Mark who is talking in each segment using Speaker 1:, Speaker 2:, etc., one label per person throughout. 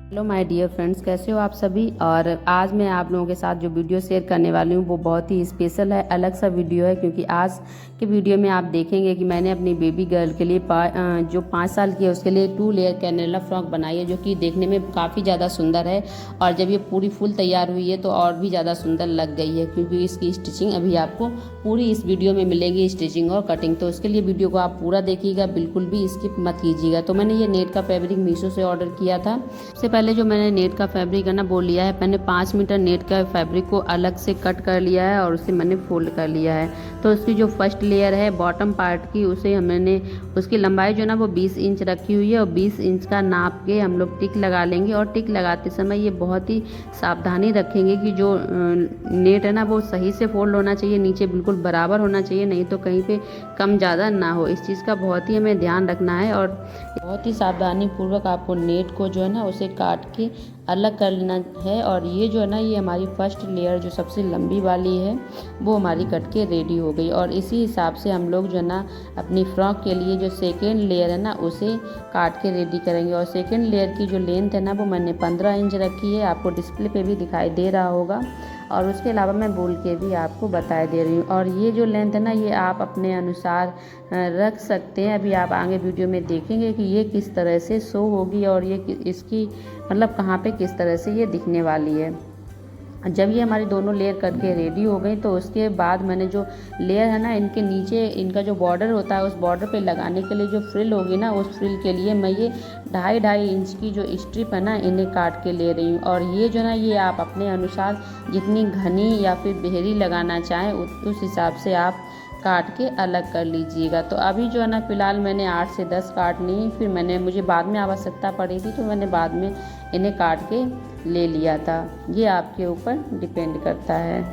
Speaker 1: Hello my dear friends, कैसे हो आप सभी। और आज मैं आप लोगों के साथ जो वीडियो शेयर करने वाली हूँ वो बहुत ही स्पेशल है, अलग सा वीडियो है। क्योंकि आज के वीडियो में आप देखेंगे कि मैंने अपनी बेबी गर्ल के लिए जो 5 साल की है उसके लिए 2 लेयर कैनेला फ्रॉक बनाई है, जो कि देखने में काफ़ी ज़्यादा सुंदर है। और जब ये पूरी फुल तैयार हुई है तो और भी ज़्यादा सुंदर लग गई है, क्योंकि इसकी स्टिचिंग अभी आपको पूरी इस वीडियो में मिलेगी, स्टिचिंग और कटिंग। तो उसके लिए वीडियो को आप पूरा देखिएगा, बिल्कुल भी स्किप मत कीजिएगा। तो मैंने ये नेट का फैब्रिक मीशो से ऑर्डर किया था। सबसे पहले जो मैंने नेट का फैब्रिक है ना वो लिया है, मैंने 5 मीटर नेट का फैब्रिक को अलग से कट कर लिया है और उसे मैंने फोल्ड कर लिया है। तो उसकी जो फर्स्ट लेयर है बॉटम पार्ट की, उसे हमने उसकी लंबाई जो है ना वो 20 इंच रखी हुई है। और 20 इंच का नाप के हम लोग टिक लगा लेंगे। और टिक लगाते समय ये बहुत ही सावधानी रखेंगे कि जो नेट है ना वो सही से फोल्ड होना चाहिए, नीचे बिल्कुल बराबर होना चाहिए, नहीं तो कहीं पे कम ज़्यादा ना हो। इस चीज़ का बहुत ही हमें ध्यान रखना है। और बहुत ही सावधानी पूर्वक आपको नेट को जो है ना उसे काट के अलग कर लेना है। और ये जो है ना, ये हमारी फर्स्ट लेयर जो सबसे लंबी वाली है वो हमारी कट के रेडी हो गई। और इसी हिसाब से हम लोग जो है ना अपनी फ्रॉक के लिए जो सेकेंड लेयर है ना उसे काट के रेडी करेंगे। और सेकेंड लेयर की जो लेंथ है ना वो मैंने 15 इंच रखी है, आपको डिस्प्ले पे भी दिखाई दे रहा होगा। और उसके अलावा मैं बोल के भी आपको बता दे रही हूँ। और ये जो लेंथ है ना ये आप अपने अनुसार रख सकते हैं। अभी आप आगे वीडियो में देखेंगे कि ये किस तरह से शो होगी और ये इसकी मतलब कहाँ पे किस तरह से ये दिखने वाली है। जब ये हमारी दोनों लेयर कट के रेडी हो गई तो उसके बाद मैंने जो लेयर है ना इनके नीचे इनका जो बॉर्डर होता है उस बॉर्डर पे लगाने के लिए जो फ्रिल होगी ना, उस फ्रिल के लिए मैं ये 2.5 इंच की जो स्ट्रिप है ना इन्हें काट के ले रही हूँ। और ये जो ना ये आप अपने अनुसार जितनी घनी या फिर बेहरी लगाना चाहें उस हिसाब से आप काट के अलग कर लीजिएगा। तो अभी जो है ना फ़िलहाल मैंने 8 से 10 काटनी, फिर मुझे बाद में आवश्यकता पड़ी थी तो मैंने बाद में इन्हें काट के ले लिया था। ये आपके ऊपर डिपेंड करता है।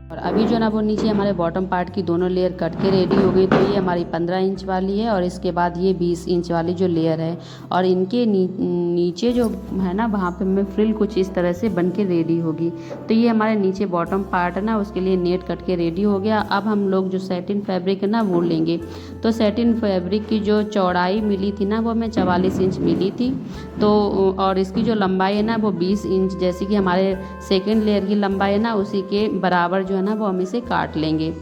Speaker 1: और अभी जो ना वो नीचे हमारे बॉटम पार्ट की दोनों लेयर कट के रेडी हो गई। तो ये हमारी 15 इंच वाली है और इसके बाद ये 20 इंच वाली जो लेयर है। और इनके नीचे जो है ना वहाँ पे मैं फ्रिल कुछ इस तरह से बन के रेडी होगी। तो ये हमारे नीचे बॉटम पार्ट है ना उसके लिए नेट कट के रेडी हो गया। अब हम लोग जो सैटिन फैब्रिक है ना वो लेंगे। तो सैटिन फैब्रिक की जो चौड़ाई मिली थी ना वो हमें 44 इंच मिली थी। तो और इसकी जो लंबाई है ना वो 20 इंच, जैसे कि हमारे सेकेंड लेयर की लंबाई है ना उसी के बराबर जो है ना वो हम इसे काट लेंगे।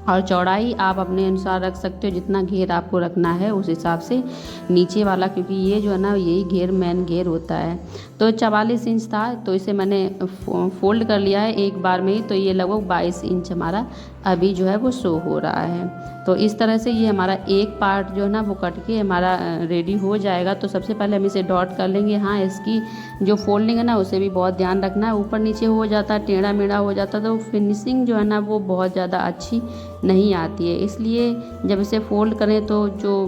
Speaker 1: और चौड़ाई आप अपने अनुसार रख सकते हो, जितना घेर आपको रखना है उस हिसाब से नीचे वाला, क्योंकि ये जो है ना यही घेर मेन घेर होता है। तो 44 इंच था तो इसे मैंने फोल्ड कर लिया है एक बार में ही। तो ये लगभग 22 इंच हमारा अभी जो है वो शो हो रहा है। तो इस तरह से ये हमारा एक पार्ट जो है ना वो कट के हमारा रेडी हो जाएगा। तो सबसे पहले हम इसे डॉट कर लेंगे। हाँ, इसकी जो फोल्डिंग है ना उसे भी बहुत ध्यान रखना है, ऊपर नीचे हो जाता है, टेढ़ा मेढ़ा हो जाता है तो फिनिशिंग जो है ना वो बहुत ज़्यादा अच्छी नहीं आती है। इसलिए जब इसे फोल्ड करें तो जो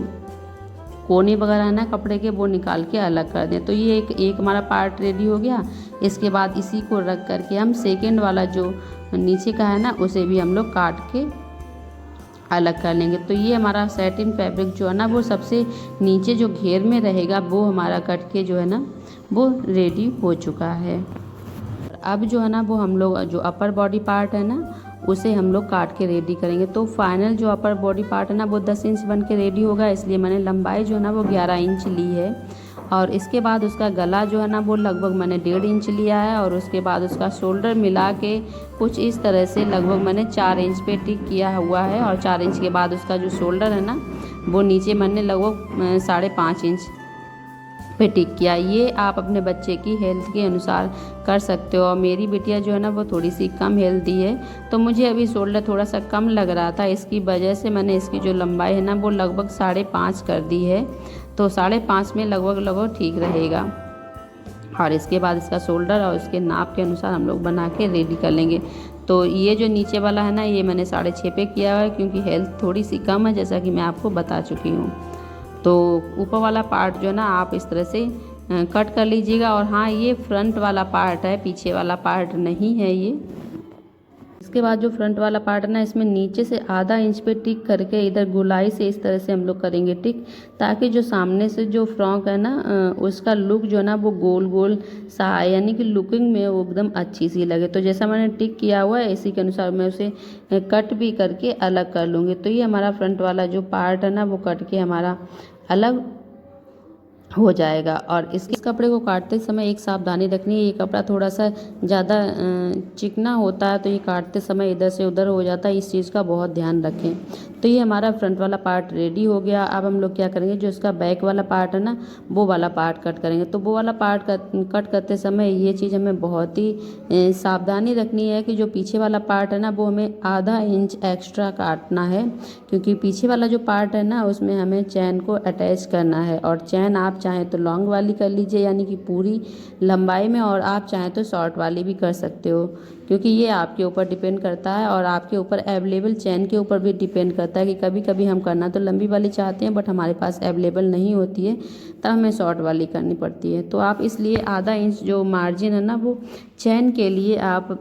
Speaker 1: कोने वगैरह है ना कपड़े के वो निकाल के अलग कर दें। तो ये एक हमारा पार्ट रेडी हो गया। इसके बाद इसी को रख करके हम सेकेंड वाला जो नीचे का है ना उसे भी हम लोग काट के अलग कर लेंगे। तो ये हमारा सैटिन फैब्रिक जो है ना वो सबसे नीचे जो घेर में रहेगा वो हमारा कट के जो है ना वो रेडी हो चुका है। अब जो है ना वो हम लोग जो अपर बॉडी पार्ट है ना उसे हम लोग काट के रेडी करेंगे। तो फाइनल जो अपर बॉडी पार्ट है ना वो 10 इंच बन के रेडी होगा, इसलिए मैंने लंबाई जो है ना वो 11 इंच ली है। और इसके बाद उसका गला जो है ना वो लगभग मैंने 1.5 इंच लिया है। और उसके बाद उसका शोल्डर मिला के कुछ इस तरह से लगभग मैंने 4 इंच पे टिक किया हुआ है। और 4 इंच के बाद उसका जो शोल्डर है ना वो नीचे मैंने लगभग 5.5 इंच पे टिक किया। ये आप अपने बच्चे की हेल्थ के अनुसार कर सकते हो। और मेरी बिटिया जो है ना वो थोड़ी सी कम हेल्दी है तो मुझे अभी शोल्डर थोड़ा सा कम लग रहा था, इसकी वजह से मैंने इसकी जो लंबाई है ना वो लगभग 5.5 कर दी है। तो 5.5 में लगभग ठीक रहेगा। और इसके बाद इसका शोल्डर और इसके नाप के अनुसार हम लोग बना के रेडी कर लेंगे। तो ये जो नीचे वाला है ना ये मैंने 6.5 पे किया है, क्योंकि हेल्थ थोड़ी सी कम है जैसा कि मैं आपको बता चुकी हूँ। तो ऊपर वाला पार्ट जो है ना आप इस तरह से कट कर लीजिएगा। और हाँ, ये फ्रंट वाला पार्ट है, पीछे वाला पार्ट नहीं है ये। इसके बाद जो फ्रंट वाला पार्ट है ना, इसमें नीचे से आधा इंच पे टिक करके इधर गोलाई से इस तरह से हम लोग करेंगे टिक, ताकि जो सामने से जो फ्रॉक है ना उसका लुक जो है ना वो गोल गोल सा आए, यानी कि लुकिंग में वो एकदम अच्छी सी लगे। तो जैसा मैंने टिक किया हुआ है इसी के अनुसार मैं उसे कट भी करके अलग कर लूँगी। तो ये हमारा फ्रंट वाला जो पार्ट है ना वो कट के हमारा अलग हो जाएगा। और इस कपड़े को काटते समय एक सावधानी रखनी है, ये कपड़ा थोड़ा सा ज़्यादा चिकना होता है, तो ये काटते समय इधर से उधर हो जाता है, इस चीज़ का बहुत ध्यान रखें। तो ये हमारा फ्रंट वाला पार्ट रेडी हो गया। अब हम लोग क्या करेंगे, जो इसका बैक वाला पार्ट है ना वो वाला पार्ट कट करेंगे। तो वो वाला पार्ट कट करते समय ये चीज़ हमें बहुत ही सावधानी रखनी है कि जो पीछे वाला पार्ट है ना वो हमें आधा इंच एक्स्ट्रा काटना है, क्योंकि पीछे वाला जो पार्ट है ना उसमें हमें चैन को अटैच करना है। और चैन आप चाहें तो लॉन्ग वाली कर लीजिए, यानी कि पूरी लंबाई में, और आप चाहें तो शॉर्ट वाली भी कर सकते हो, क्योंकि ये आपके ऊपर डिपेंड करता है और आपके ऊपर अवेलेबल चैन के ऊपर भी डिपेंड करता है कि कभी कभी हम करना तो लंबी वाली चाहते हैं बट हमारे पास अवेलेबल नहीं होती है, तब हमें शॉर्ट वाली करनी पड़ती है। तो आप इसलिए आधा इंच जो मार्जिन है ना वो चैन के लिए आप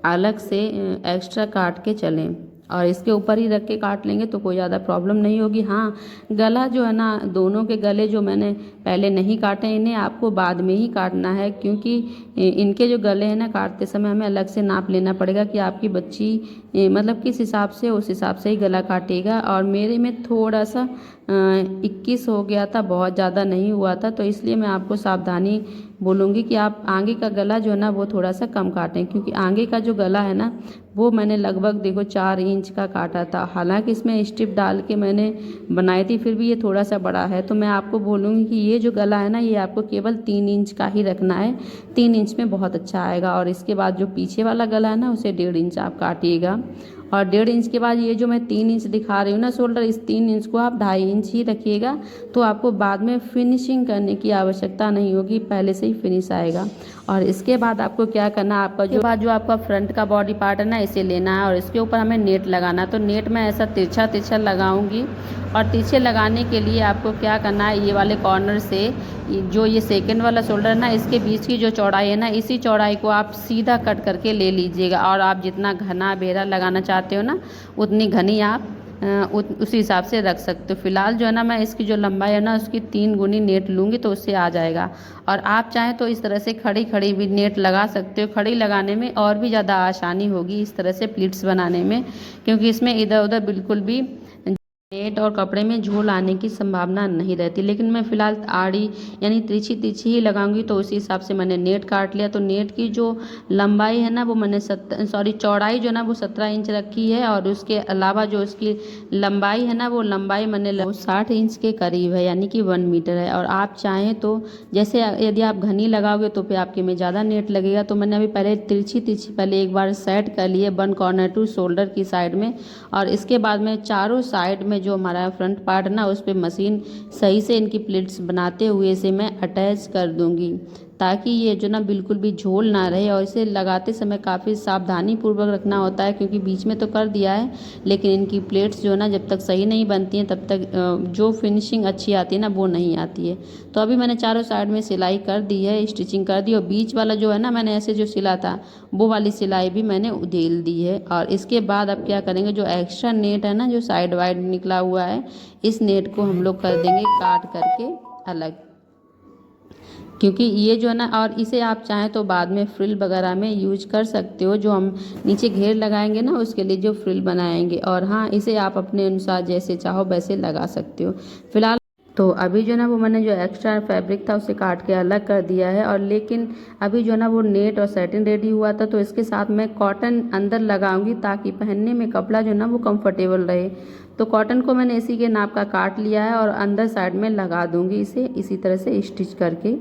Speaker 1: अलग से एक्स्ट्रा काट के चलें, और इसके ऊपर ही रख के काट लेंगे तो कोई ज़्यादा प्रॉब्लम नहीं होगी। हाँ, गला जो है ना, दोनों के गले जो मैंने पहले नहीं काटे इन्हें आपको बाद में ही काटना है, क्योंकि इनके जो गले हैं ना काटते समय हमें अलग से नाप लेना पड़ेगा कि आपकी बच्ची मतलब किस हिसाब से, उस हिसाब से ही गला काटेगा। और मेरे में थोड़ा सा 21 हो गया था, बहुत ज़्यादा नहीं हुआ था, तो इसलिए मैं आपको सावधानी बोलूँगी कि आप आगे का गला जो है ना वो थोड़ा सा कम काटें, क्योंकि आगे का जो गला है ना वो मैंने लगभग देखो 4 इंच का काटा था। हालांकि इसमें स्ट्रिप डाल के मैंने बनाई थी, फिर भी ये थोड़ा सा बड़ा है, तो मैं आपको बोलूँगी कि ये जो गला है ना ये आपको केवल 3 इंच का ही रखना है, 3 इंच में बहुत अच्छा आएगा। और इसके बाद जो पीछे वाला गला है ना उसे 1.5 इंच आप काटिएगा, और 1.5 इंच के बाद ये जो मैं 3 इंच दिखा रही हूँ ना शोल्डर, इस 3 इंच को आप 2.5 इंच ही रखिएगा, तो आपको बाद में फिनिशिंग करने की आवश्यकता नहीं होगी, पहले से ही फिनिश आएगा। और इसके बाद आपको क्या करना, आपका जो आपका फ्रंट का बॉडी पार्ट है ना इसे लेना है और इसके ऊपर हमें नेट लगाना है। तो नेट मैं ऐसा तिरछा तिरछा लगाऊंगी, और तिरछे लगाने के लिए आपको क्या करना है, ये वाले कॉर्नर से जो ये सेकंड वाला शोल्डर है ना इसके बीच की जो चौड़ाई है ना, इसी चौड़ाई को आप सीधा कट करके ले लीजिएगा। और आप जितना घना बेरा लगाना चाहते हो ना उतनी घनी आप उसी हिसाब से रख सकते हो। फिलहाल जो है ना मैं इसकी जो लंबाई है ना उसकी 3 गुनी नेट लूँगी तो उससे आ जाएगा। और आप चाहें तो इस तरह से खड़ी खड़ी भी नेट लगा सकते हो, खड़ी लगाने में और भी ज़्यादा आसानी होगी इस तरह से प्लीट्स बनाने में, क्योंकि इसमें इधर उधर बिल्कुल भी नेट और कपड़े में झोल आने की संभावना नहीं रहती। लेकिन मैं फ़िलहाल आड़ी यानी तिरछी तिरछी ही लगाऊंगी, तो उसी हिसाब से मैंने नेट काट लिया। तो नेट की जो लंबाई है ना वो मैंने चौड़ाई जो है ना वो 17 इंच रखी है, और उसके अलावा जो उसकी लंबाई है ना वो लंबाई मैंने 60 इंच के करीब है, यानी कि 1 मीटर है। और आप चाहें तो जैसे यदि आप घनी लगाओगे तो फिर आपके में ज़्यादा नेट लगेगा। तो मैंने अभी पहले तिरछी तिरछी पहले एक बार सेट कर लिए 1 कॉर्नर टू शोल्डर की साइड में, और इसके बाद में चारों साइड में जो हमारा फ्रंट पार्ट है ना उस पर मशीन सही से इनकी प्लेट्स बनाते हुए इसे मैं अटैच कर दूंगी, ताकि ये जो ना बिल्कुल भी झोल ना रहे। और इसे लगाते समय काफ़ी सावधानी पूर्वक रखना होता है, क्योंकि बीच में तो कर दिया है लेकिन इनकी प्लेट्स जो है ना जब तक सही नहीं बनती हैं तब तक जो फिनिशिंग अच्छी आती है ना वो नहीं आती है। तो अभी मैंने चारों साइड में सिलाई कर दी है, स्टिचिंग कर दी, और बीच वाला जो है ना मैंने ऐसे जो सिला था वो वाली सिलाई भी मैंने उधेल दी है। और इसके बाद अब क्या करेंगे, जो एक्स्ट्रा नेट है ना जो साइड वाइड निकला हुआ है, इस नेट को हम लोग कर देंगे काट करके अलग, क्योंकि ये जो है ना, और इसे आप चाहें तो बाद में फ्रिल वगैरह में यूज कर सकते हो, जो हम नीचे घेर लगाएंगे ना उसके लिए जो फ्रिल बनाएंगे। और हाँ, इसे आप अपने अनुसार जैसे चाहो वैसे लगा सकते हो। फिलहाल तो अभी जो ना वो मैंने जो एक्स्ट्रा फैब्रिक था उसे काट के अलग कर दिया है, और लेकिन अभी जो ना वो नेट और सैटिन रेडी हुआ था, तो इसके साथ मैं कॉटन अंदर लगाऊंगी ताकि पहनने में कपड़ा जो ना वो कंफर्टेबल रहे। तो कॉटन को मैंने इसी के नाप का काट लिया है और अंदर साइड में लगा दूंगी इसे इसी तरह से स्टिच करके।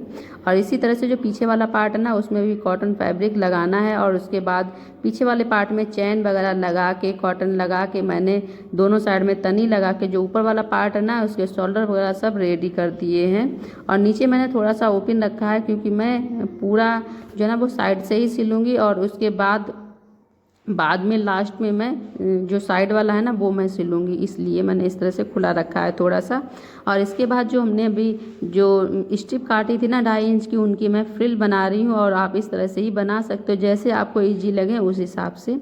Speaker 1: और इसी तरह से जो पीछे वाला पार्ट है ना उसमें भी कॉटन फैब्रिक लगाना है, और उसके बाद पीछे वाले पार्ट में चैन वगैरह लगा के कॉटन लगा के मैंने दोनों साइड में तनी लगा के जो ऊपर वाला पार्ट है ना उसके शोल्डर वगैरह सब रेडी कर दिए हैं। और नीचे मैंने थोड़ा सा ओपन रखा है, क्योंकि मैं पूरा जो है ना वो साइड से ही सिलूँगी, और उसके बाद बाद में लास्ट में मैं जो साइड वाला है ना वो मैं सिलूँगी, इसलिए मैंने इस तरह से खुला रखा है थोड़ा सा। और इसके बाद जो हमने अभी जो स्ट्रिप काटी थी ना 2.5 इंच की, उनकी मैं फ्रिल बना रही हूँ। और आप इस तरह से ही बना सकते हो जैसे आपको ईजी लगे उस हिसाब से।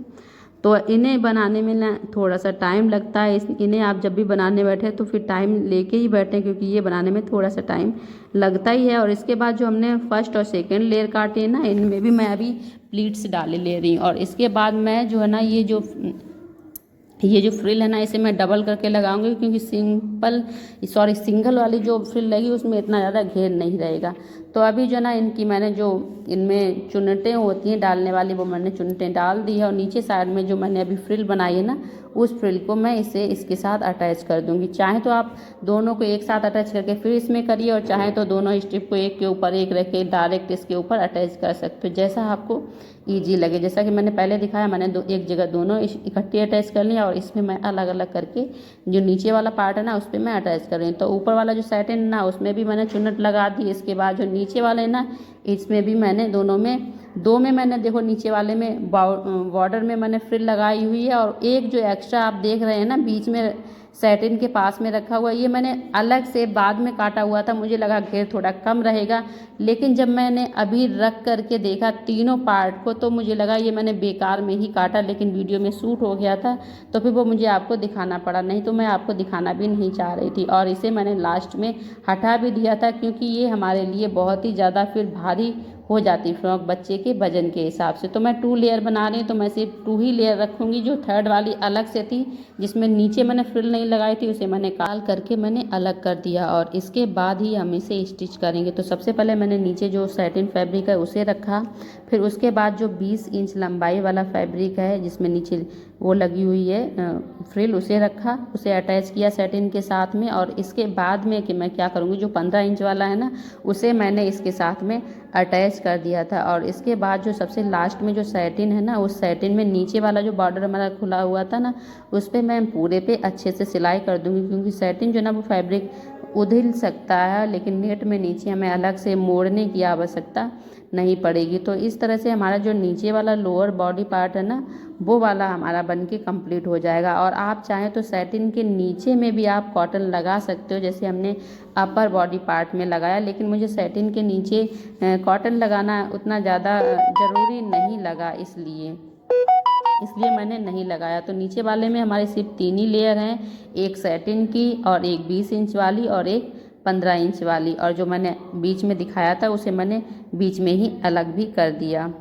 Speaker 1: तो इन्हें बनाने में ना थोड़ा सा टाइम लगता है, इन्हें आप जब भी बनाने बैठे तो फिर टाइम लेके ही बैठें, क्योंकि ये बनाने में थोड़ा सा टाइम लगता ही है। और इसके बाद जो हमने फर्स्ट और सेकंड लेयर काटे हैं ना, इनमें भी मैं अभी प्लीट्स डाले ले रही हूँ। और इसके बाद मैं जो है ना ये जो फ्रिल है ना इसे मैं डबल करके लगाऊंगी, क्योंकि सिंगल वाली जो फ्रिल लगी उसमें इतना ज़्यादा घेर नहीं रहेगा। तो अभी जो ना इनकी मैंने जो इनमें चुन्नटें होती हैं डालने वाली वो मैंने चुन्नटें डाल दी है। और नीचे साइड में जो मैंने अभी फ्रिल बनाई है ना उस फ्रिल को मैं इसके साथ अटैच कर दूंगी। चाहे तो आप दोनों को एक साथ अटैच करके फिर इसमें करिए, और चाहे तो दोनों स्ट्रिप को एक के ऊपर एक रख के डायरेक्ट इसके ऊपर अटैच कर सकते हो, जैसा आपको ईजी लगे। जैसा कि मैंने पहले दिखाया, मैंने एक जगह दोनों इकट्ठी अटैच कर लिया और इसमें मैं अलग अलग करके जो नीचे वाला पार्ट है ना उस पर मैं अटैच कर रही हूँ। तो ऊपर वाला जो सैटिन ना उसमें भी मैंने चुन्नट लगा दी। इसके बाद जो नीचे वाला है ना इसमें भी मैंने दो में मैंने देखो नीचे वाले में बॉर्डर में मैंने फ्रिल लगाई हुई है। और एक जो एक्स्ट्रा आप देख रहे हैं ना बीच में सैटिन के पास में रखा हुआ, ये मैंने अलग से बाद में काटा हुआ था। मुझे लगा घेर थोड़ा कम रहेगा, लेकिन जब मैंने अभी रख करके देखा तीनों पार्ट को तो मुझे लगा ये मैंने बेकार में ही काटा, लेकिन वीडियो में शूट हो गया था तो फिर वो मुझे आपको दिखाना पड़ा, नहीं तो मैं आपको दिखाना भी नहीं चाह रही थी। और इसे मैंने लास्ट में हटा भी दिया था, क्योंकि ये हमारे लिए बहुत ही ज़्यादा फिर भारी हो जाती फ्रॉक बच्चे के वजन के हिसाब से। तो मैं 2 लेयर बना रही हूँ, तो मैं सिर्फ 2 ही लेयर रखूँगी। जो थर्ड वाली अलग से थी जिसमें नीचे मैंने फ्रिल नहीं लगाई थी उसे मैंने काल करके मैंने अलग कर दिया। और इसके बाद ही हम इसे स्टिच करेंगे। तो सबसे पहले मैंने नीचे जो सैटिन फैब्रिक है उसे रखा, फिर उसके बाद जो 20 इंच लंबाई वाला फैब्रिक है जिसमें नीचे वो लगी हुई है फ्रिल उसे रखा, उसे अटैच किया सैटिन के साथ में। और इसके बाद में कि मैं क्या करूँगी, जो 15 इंच वाला है ना उसे मैंने इसके साथ में अटैच कर दिया था। और इसके बाद जो सबसे लास्ट में जो सैटिन है ना उस सैटिन में नीचे वाला जो बॉर्डर हमारा खुला हुआ था ना उस पर मैं पूरे पे अच्छे से सिलाई कर दूँगी, क्योंकि सैटिन जो ना वो फैब्रिक उधल सकता है, लेकिन नेट में नीचे हमें अलग से मोड़ने की आवश्यकता नहीं पड़ेगी। तो इस तरह से हमारा जो नीचे वाला लोअर बॉडी पार्ट है ना वो वाला हमारा बनके कंप्लीट हो जाएगा। और आप चाहें तो सैटिन के नीचे में भी आप कॉटन लगा सकते हो, जैसे हमने अपर बॉडी पार्ट में लगाया, लेकिन मुझे सैटिन के नीचे कॉटन लगाना उतना ज़्यादा ज़रूरी नहीं लगा, इसलिए मैंने नहीं लगाया। तो नीचे वाले में हमारे सिर्फ 3 ही लेयर हैं, एक सैटिन की और एक 20 इंच वाली और एक 15 इंच वाली। और जो मैंने बीच में दिखाया था उसे मैंने बीच में ही अलग भी कर दिया।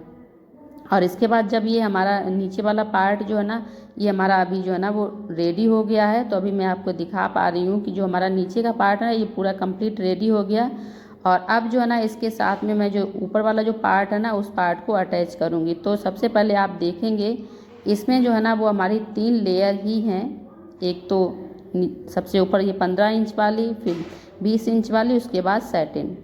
Speaker 1: और इसके बाद जब ये हमारा नीचे वाला पार्ट जो है ना ये हमारा अभी जो है ना वो रेडी हो गया है, तो अभी मैं आपको दिखा पा रही हूँ कि जो हमारा नीचे का पार्ट है ये पूरा कंप्लीट रेडी हो गया। और अब जो है ना इसके साथ में मैं जो ऊपर वाला जो पार्ट है ना उस पार्ट को अटैच करूँगी। तो सबसे पहले आप देखेंगे इसमें जो है ना वो हमारी 3 लेयर ही हैं। एक तो सबसे ऊपर ये 15 इंच वाली, फिर 20 इंच वाली, उसके बाद सैटिन।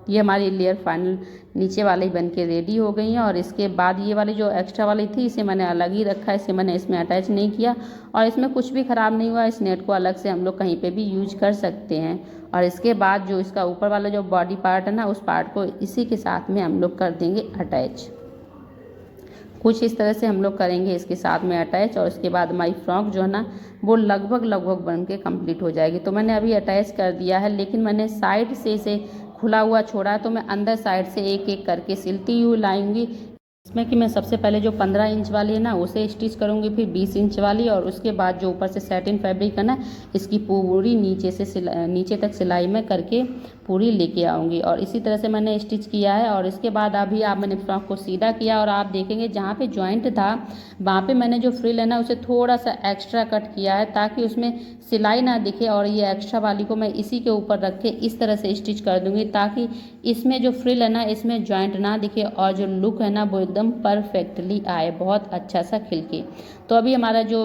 Speaker 1: ये हमारी लेयर फाइनल नीचे वाली बन के रेडी हो गई हैं। और इसके बाद ये वाली जो एक्स्ट्रा वाली थी इसे मैंने अलग ही रखा, इसे मैंने इसमें अटैच नहीं किया और इसमें कुछ भी ख़राब नहीं हुआ। इस नेट को अलग से हम लोग कहीं पे भी यूज कर सकते हैं। और इसके बाद जो इसका ऊपर वाला जो बॉडी पार्ट है ना उस पार्ट को इसी के साथ में हम लोग कर देंगे अटैच। कुछ इस तरह से हम लोग करेंगे इसके साथ में अटैच। और उसके बाद हमारी फ्रॉक जो है ना वो लगभग बन के कम्प्लीट हो जाएगी। तो मैंने अभी अटैच कर दिया है, लेकिन मैंने साइड से इसे खुला हुआ छोड़ा है, तो मैं अंदर साइड से एक एक करके सिलती हुई लाऊंगी। इसमें कि मैं सबसे पहले जो 15 इंच वाली है ना उसे स्टिच करूँगी, फिर 20 इंच वाली, और उसके बाद जो ऊपर से सैटिन फैब्रिक है ना इसकी पूरी नीचे तक सिलाई में करके पूरी लेके आऊँगी। और इसी तरह से मैंने स्टिच किया है। और इसके बाद अभी मैंने फ्रॉक को सीधा किया और आप देखेंगे जहाँ पे जॉइंट था वहाँ पे मैंने जो फ्रिल है ना उसे थोड़ा सा एक्स्ट्रा कट किया है ताकि उसमें सिलाई ना दिखे। और ये एक्स्ट्रा वाली को मैं इसी के ऊपर रख के इस तरह से स्टिच कर दूँगी ताकि इसमें जो फ्रिल है ना इसमें जॉइंट ना दिखे और जो लुक है ना वो एकदम परफेक्टली आए, बहुत अच्छा सा खिलके। तो अभी हमारा जो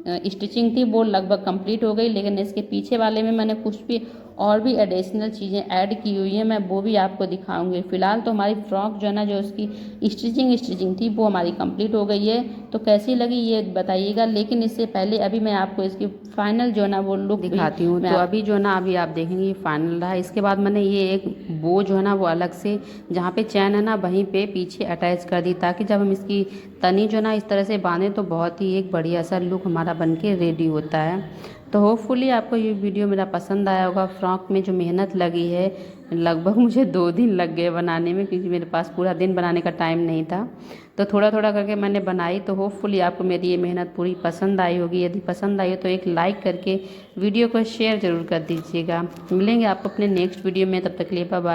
Speaker 1: स्टिचिंग थी वो लगभग कंप्लीट हो गई, लेकिन इसके पीछे वाले में मैंने कुछ भी और भी एडिशनल चीज़ें ऐड की हुई हैं, मैं वो भी आपको दिखाऊंगी। फिलहाल तो हमारी फ्रॉक जो है ना जो उसकी स्टिचिंग थी वो हमारी कंप्लीट हो गई है। तो तो कैसी लगी ये बताइएगा। लेकिन इससे पहले अभी मैं आपको इसकी फाइनल जो है ना वो लुक दिखाती हूँ। तो अभी जो है ना अभी आप देखेंगे फाइनल रहा। इसके बाद मैंने ये एक बो जो है ना वो अलग से जहाँ पे चैन है ना वहीं पे पीछे अटैच कर दी, ताकि जब हम इसकी तनी जो ना इस तरह से बांधें तो बहुत ही एक बढ़िया सा लुक हमारा बनके रेडी होता है। तो होपफुली आपको ये वीडियो मेरा पसंद आया होगा। फ्रॉक में जो मेहनत लगी है, लगभग मुझे 2 दिन लग गए बनाने में, क्योंकि मेरे पास पूरा दिन बनाने का टाइम नहीं था। तो थोड़ा थोड़ा करके मैंने बनाई। तो होपफुली आपको मेरी ये मेहनत पूरी पसंद आई होगी। यदि पसंद आई हो तो एक लाइक करके वीडियो को शेयर ज़रूर कर दीजिएगा। मिलेंगे आपको अपने नेक्स्ट वीडियो में, तब तक के लिए बाय बाय।